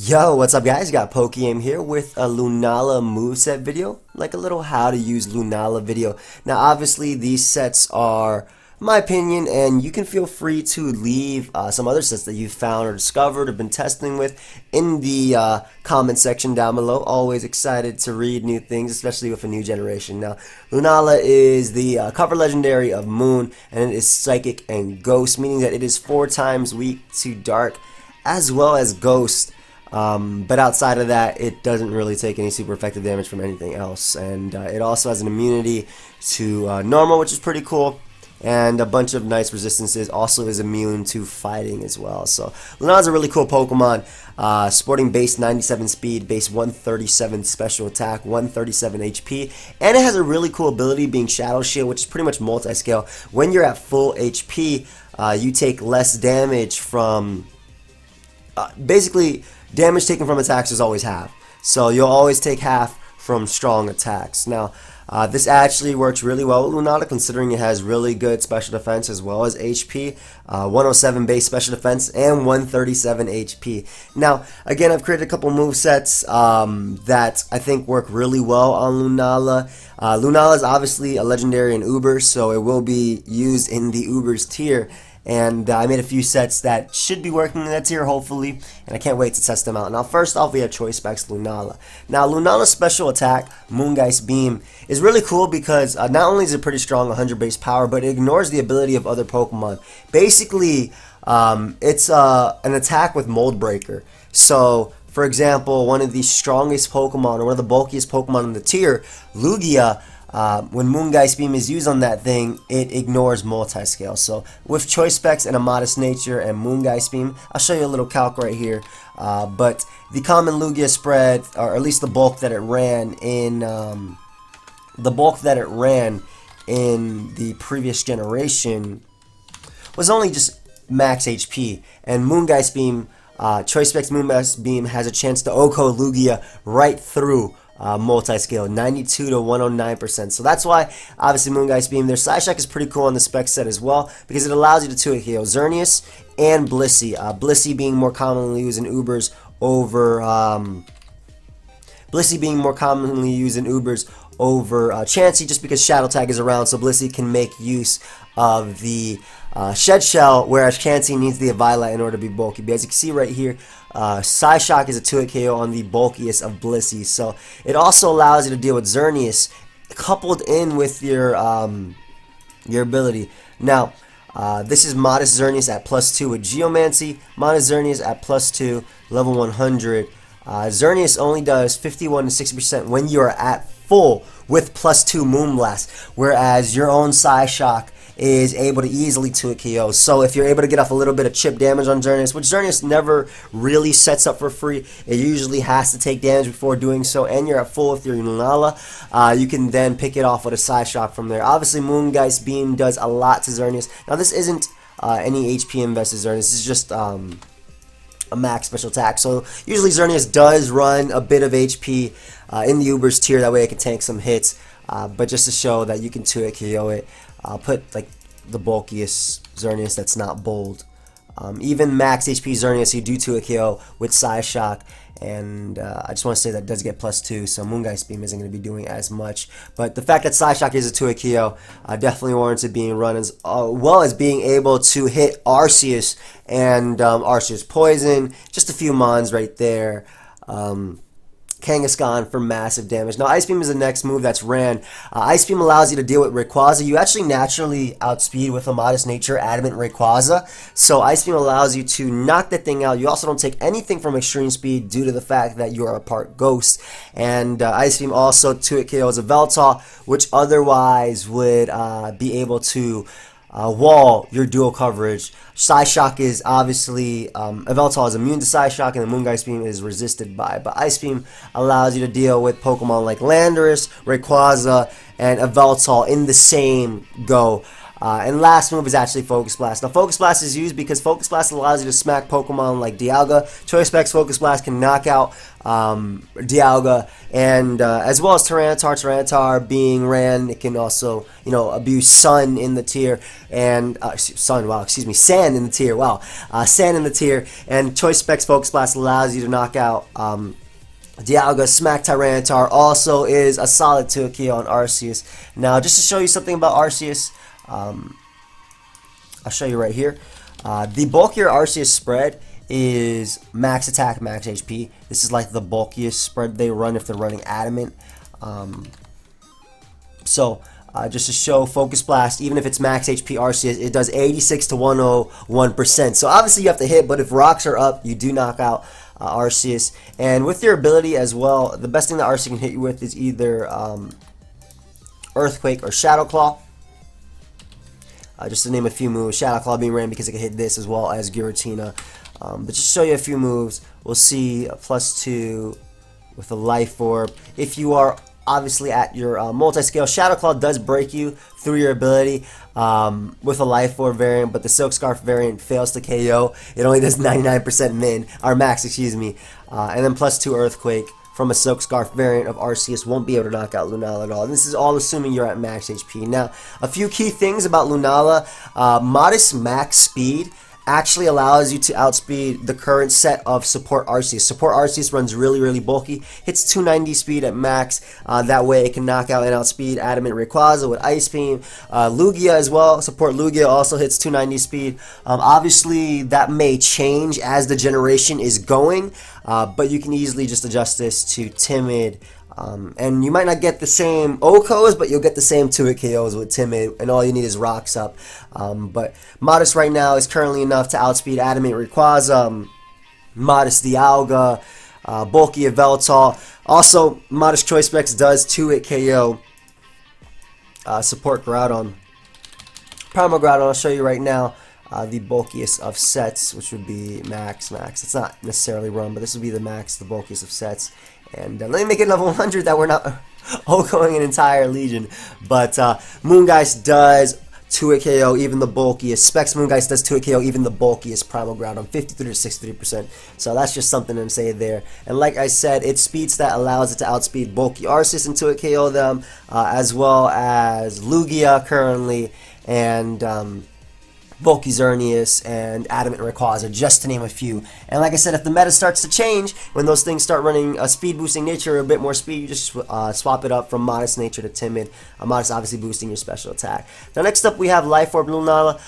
Yo, what's up guys? Got PokeaimMD here with a Lunala Moveset video, like a little how to use Lunala video. Now obviously these sets are my opinion, and you can feel free to leave some other sets that you've found or discovered or been testing with in the comment section down below. Always excited to read new things, especially with a new generation. Now Lunala is the cover legendary of Moon, and it is Psychic and Ghost, meaning that it is 4 times weak to Dark as well as Ghost. But outside of that, it doesn't really take any super effective damage from anything else. And it also has an immunity to normal, which is pretty cool. And a bunch of nice resistances. Also is immune to fighting as well. So Lunala is a really cool Pokemon. Sporting base 97 speed, base 137 special attack, 137 HP. And it has a really cool ability being Shadow Shield, which is pretty much multi-scale. When you're at full HP, you take less damage from... basically, damage taken from attacks is always half. So you'll always take half from strong attacks. Now, this actually works really well with Lunala, considering it has really good special defense as well as HP. 107 base special defense and 137 HP. Now, again, I've created a couple movesets that I think work really well on Lunala. Lunala is obviously a legendary in Ubers, so it will be used in the Ubers tier. And I made a few sets that should be working in that tier, hopefully, and I can't wait to test them out. Now, first off, we have Choice Specs Lunala. Now, Lunala's special attack, Moongeist Beam, is really cool because not only is it pretty strong, 100 base power, but it ignores the ability of other Pokemon. Basically, it's an attack with Mold Breaker. So, for example, one of the strongest Pokemon, or one of the bulkiest Pokemon in the tier, Lugia, when Moongeist Beam is used on that thing, it ignores multi-scale. So with Choice Specs and a Modest Nature and Moongeist Beam, I'll show you a little calc right here. But the common Lugia spread, or at least the bulk that it ran in, the previous generation, was only just max HP. And Moongeist Beam, Choice Specs Moongeist Beam has a chance to OHKO Lugia right through multi-scale, 92 to 109%. So that's why, obviously, Moongeist Beam. Their Psyshock is pretty cool on the spec set as well, because it allows you to 2-hit KO Xerneas and Blissey. Blissey being more commonly used in Ubers over Chansey, just because Shadow Tag is around, so Blissey can make use of the Shed Shell, whereas Chansey needs the Eviolite in order to be bulky. But as you can see right here, Psyshock is a 2-hit KO on the bulkiest of Blissey, so it also allows you to deal with Xerneas coupled in with your ability. Now, this is Modest Xerneas at +2 with Geomancy, Modest Xerneas at +2, level 100. Xerneas only does 51 to 60% when you are at full with +2 Moonblast, whereas your own Psyshock is able to easily 2-hit KO. So if you're able to get off a little bit of chip damage on Xerneas, which Xerneas never really sets up for free, it usually has to take damage before doing so, and you're at full with your Lunala, you can then pick it off with a Psyshock from there. Obviously, Moongeist Beam does a lot to Xerneas. Now, this isn't any HP invested Xerneas. This is just a max special attack. So usually Xerneas does run a bit of HP in the Ubers tier. That way it can tank some hits. But just to show that you can 2-hit KO it, I'll put like the bulkiest Xerneas that's not bold. Even max HP Xerneas, you do 2-hit KO with Psyshock, and I just want to say that does get +2, so Moongeist Beam isn't going to be doing as much. But the fact that Psyshock is a 2-hit KO definitely warrants it being run, as well as being able to hit Arceus and Arceus Poison, just a few mons right there. Kangaskhan for massive damage. Now, Ice Beam is the next move that's ran. Ice Beam allows you to deal with Rayquaza. You actually naturally outspeed with a Modest Nature Adamant Rayquaza, so Ice Beam allows you to knock that thing out. You also don't take anything from Extreme Speed due to the fact that you are a part Ghost. And Ice Beam also 2-hit KOs a Veltal, which otherwise would be able to wall your dual coverage. Psyshock is obviously, Yveltal is immune to Psyshock, and the Moongeist Beam is resisted by. But Ice Beam allows you to deal with Pokemon like Landorus, Rayquaza, and Yveltal in the same go. And last move is actually Focus Blast. Now Focus Blast is used because Focus Blast allows you to smack Pokemon like Dialga. Choice Specs Focus Blast can knock out Dialga, and as well as Tyranitar. Tyranitar being ran, it can also, you know, abuse Sun in the tier, and Sand in the tier. Wow, Sand in the tier, and Choice Specs Focus Blast allows you to knock out Dialga. Smack Tyranitar also is a solid 2-KO on Arceus. Now, just to show you something about Arceus, I'll show you right here. The bulkier Arceus spread is max attack, max HP. This is like the bulkiest spread they run if they're running Adamant. Just to show Focus Blast, even if it's max HP Arceus, it does 86 to 101%. So obviously you have to hit, but if rocks are up, you do knock out Arceus. And with your ability as well, the best thing that Arceus can hit you with is either Earthquake or Shadow Claw. Just to name a few moves, Shadow Claw being ran because it can hit this as well as Giratina. But just to show you a few moves, we'll see a +2 with a Life Orb. If you are obviously at your multi-scale, Shadow Claw does break you through your ability with a Life Orb variant, but the Silk Scarf variant fails to KO. It only does 99% max, excuse me. And then +2 Earthquake from a Silk Scarf variant of Arceus won't be able to knock out Lunala at all. And this is all assuming you're at max HP. Now, a few key things about Lunala. Modest max speed actually allows you to outspeed the current set of Support Arceus. Support Arceus runs really bulky, hits 290 speed at max. That way it can knock out and outspeed Adamant Rayquaza with Ice Beam. Lugia as well, Support Lugia also hits 290 speed. Obviously that may change as the generation is going, but you can easily just adjust this to Timid. And you might not get the same OHKOs, but you'll get the same 2-KOs with Timid, and all you need is rocks up. But Modest right now is currently enough to outspeed Adamant Rayquaza, Modest Dialga, bulky Yveltal. Also, Modest Choice Specs does 2-KO support Groudon. Primal Groudon, I'll show you right now. The bulkiest of sets, which would be max. It's not necessarily run, but this would be the max, the bulkiest of sets. And let me make it level 100 that we're not OHKOing an entire Legion. But Moongeist does 2-KO even the bulkiest. Specs Moongeist does 2-KO even the bulkiest Primal Groudon, 53 to 63%. So that's just something to say there. And like I said, it's speed stat allows it to outspeed bulky Arceus and 2-KO them, as well as Lugia currently, and bulky Xerneas and Adamant Rayquaza, just to name a few. And like I said, if the meta starts to change, when those things start running a speed boosting nature or a bit more speed, you just swap it up from Modest nature to Timid. Modest obviously boosting your special attack. Now next up we have Life Orb Lunala.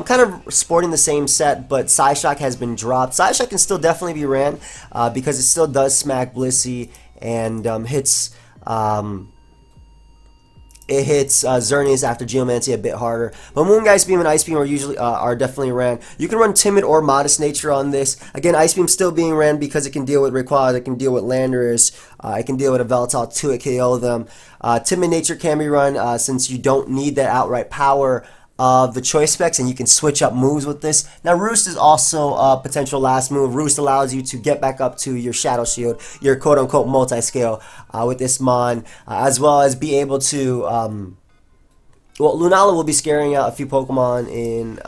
Kind of sporting the same set, but Psyshock has been dropped. Psyshock can still definitely be ran because it still does smack Blissey and hits Xerneas after Geomancy a bit harder. But Moongeist Beam and Ice Beam are usually are definitely ran. You can run Timid or Modest Nature on this. Again, Ice Beam still being ran because it can deal with Rayquaza, it can deal with Landorus, it can deal with a Yveltal 2-KO them. Timid Nature can be run since you don't need that outright power of the Choice Specs, and you can switch up moves with this. Now Roost is also a potential last move. Roost allows you to get back up to your Shadow Shield, your quote-unquote multi-scale with this Mon, as well as be able to, Lunala will be scaring out a few Pokemon in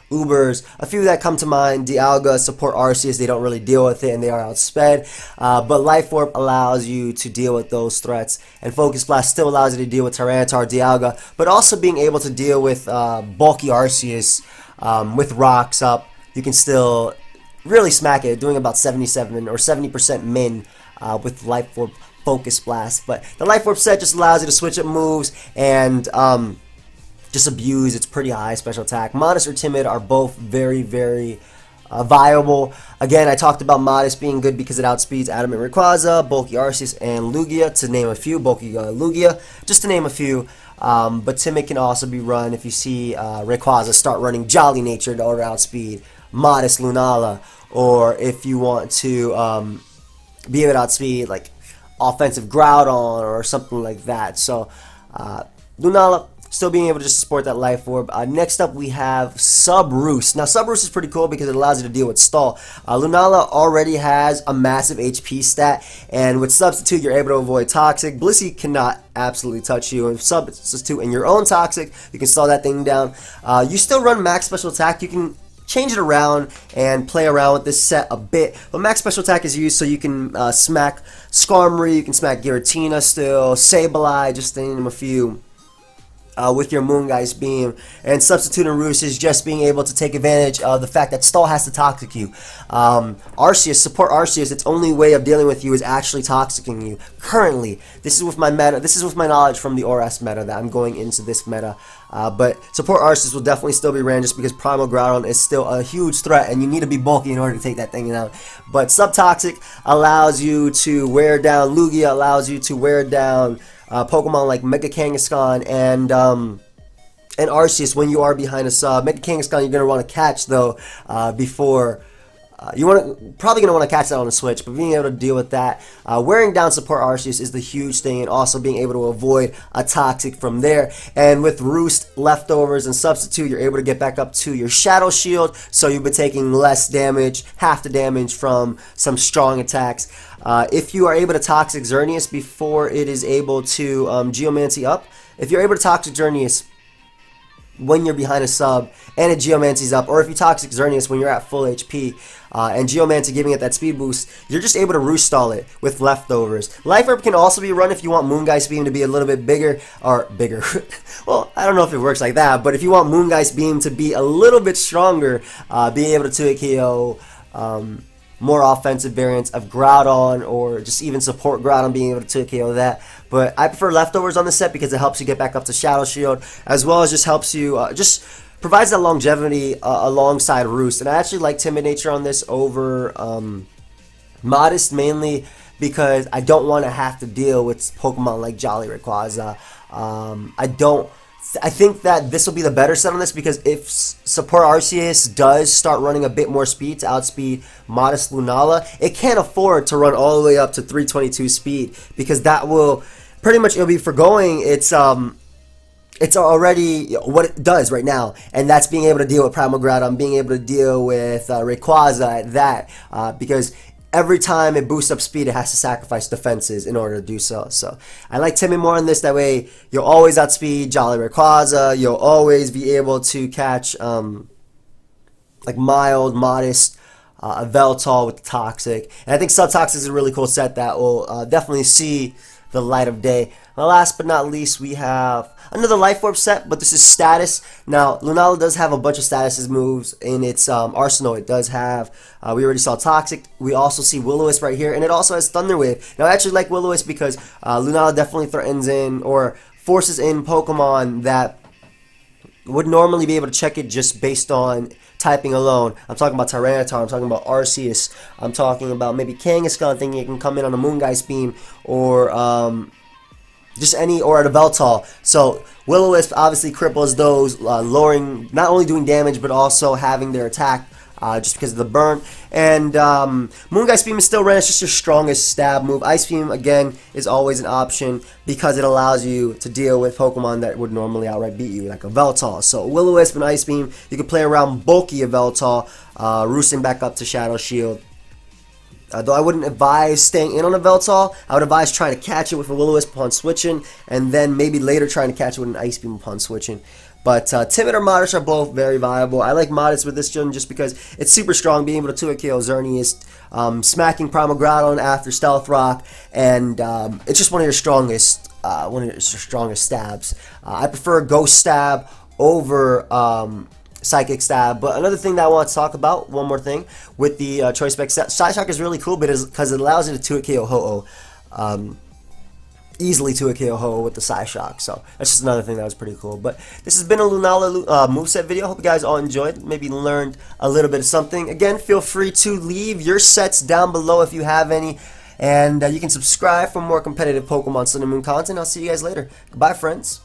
Ubers. A few that come to mind: Dialga, Support Arceus, they don't really deal with it and they are outsped. But Life Orb allows you to deal with those threats, and Focus Blast still allows you to deal with Tyranitar, Dialga, but also being able to deal with bulky Arceus with rocks up. You can still really smack it, doing about 77 or 70% min with Life Orb Focus Blast. But the Life Orb set just allows you to switch up moves and just abuse its pretty high special attack. Modest or Timid are both very viable. Again, I talked about Modest being good because it outspeeds Adamant Rayquaza, bulky Arceus, and Lugia, to name a few. Bulky Lugia, just to name a few. But Timid can also be run if you see Rayquaza start running Jolly Nature to outspeed Modest Lunala, or if you want to be able to outspeed like offensive Groudon or something like that. So Lunala, still being able to just support that life orb. Next up we have Sub Roost. Now Sub Roost is pretty cool because it allows you to deal with stall. Lunala already has a massive HP stat, and with Substitute you're able to avoid Toxic. Blissey cannot absolutely touch you, and Substitute in your own Toxic, you can slow that thing down. You still run max special attack. You can change it around and play around with this set a bit, but max special attack is used so you can smack Skarmory, you can smack Giratina still, Sableye, just to name a few, with your Moongeist Beam. And Substitute and Roost is just being able to take advantage of the fact that Stall has to Toxic you. Arceus, support Arceus, its only way of dealing with you is actually Toxicing you. Currently, this is with my meta, this is with my knowledge from the ORAS meta that I'm going into this meta. But support Arceus will definitely still be ran just because Primal Groudon is still a huge threat and you need to be bulky in order to take that thing down. But Subtoxic allows you to wear down Lugia, allows you to wear down Pokemon like Mega Kangaskhan and Arceus when you are behind a sub. Mega Kangaskhan you're going to want to catch though before probably going to want to catch that on the Switch, but being able to deal with that, wearing down support Arceus is the huge thing, and also being able to avoid a Toxic from there. And with Roost, Leftovers, and Substitute, you're able to get back up to your Shadow Shield, so you'll be taking less damage, half the damage from some strong attacks. If you are able to Toxic Xerneas before it is able to Geomancy up, if you're able to Toxic Xerneas when you're behind a sub and it Geomancy's up, or if you Toxic Xerneas when you're at full HP and Geomancy giving it that speed boost, you're just able to Roost stall it with Leftovers. Life Orb can also be run if you want Moongeist Beam to be a little bit bigger, well, I don't know if it works like that, but if you want Moongeist Beam to be a little bit stronger, being able to 2KO more offensive variants of Groudon, or just even support Groudon being able to 2KO that. But I prefer Leftovers on the set because it helps you get back up to Shadow Shield, as well as just helps you, just provides that longevity alongside Roost. And I actually like Timid Nature on this over Modest, mainly because I don't want to have to deal with Pokemon like Jolly Rayquaza. I think that this will be the better set on this, because if support Arceus does start running a bit more speed to outspeed Modest Lunala, it can't afford to run all the way up to 322 speed, because that will pretty much, it'll be forgoing it's already what it does right now, and that's being able to deal with Primal Groudon, being able to deal with Rayquaza at that, because every time it boosts up speed, it has to sacrifice defenses in order to do so. So I like Timmy more on this. That way, you'll always outspeed Jolly Rayquaza. You'll always be able to catch like mild, modest Veltal with the Toxic. And I think Subtoxic is a really cool set that will definitely see the light of day. And last but not least, we have another Life Orb set, but this is status. Now, Lunala does have a bunch of statuses moves in its arsenal. It does have, we already saw Toxic. We also see Will-O-Wisp right here, and it also has Thunder Wave. Now, I actually like Will-O-Wisp because Lunala definitely threatens in or forces in Pokemon that would normally be able to check it just based on typing alone. I'm talking about Tyranitar, I'm talking about Arceus, I'm talking about maybe Kangaskhan thinking it can come in on a Moongeist Beam, or just any, or at a Veltal. So Will-O-Wisp obviously cripples those, lowering, not only doing damage, but also having their attack just because of the burn. And Moongeist Beam is still ran, it's just your strongest stab move. Ice Beam, again, is always an option because it allows you to deal with Pokemon that would normally outright beat you, like a Veltal. So Will-O-Wisp and Ice Beam, you can play around bulky a Veltal, roosting back up to Shadow Shield. Though I wouldn't advise staying in on a Veltal, I would advise trying to catch it with a Will-O-Wisp upon switching, and then maybe later trying to catch it with an Ice Beam upon switching. But Timid or Modest are both very viable. I like Modest with this gen just because it's super strong, being able to 2KO Xerneas, smacking Primal Groudon after Stealth Rock, and it's just one of your strongest stabs. I prefer Ghost Stab over Psychic Stab. But another thing that I want to talk about, one more thing, with the Choice Spec set, Psyshock is really cool because it allows you to 2KO Ho-Oh. Easily 2KO Ho-Oh with the Psyshock. So that's just another thing that was pretty cool. But this has been a Lunala moveset video. Hope you guys all enjoyed, maybe learned a little bit of something. Again, feel free to leave your sets down below if you have any. And you can subscribe for more competitive Pokemon Sun and Moon content. I'll see you guys later. Goodbye, friends.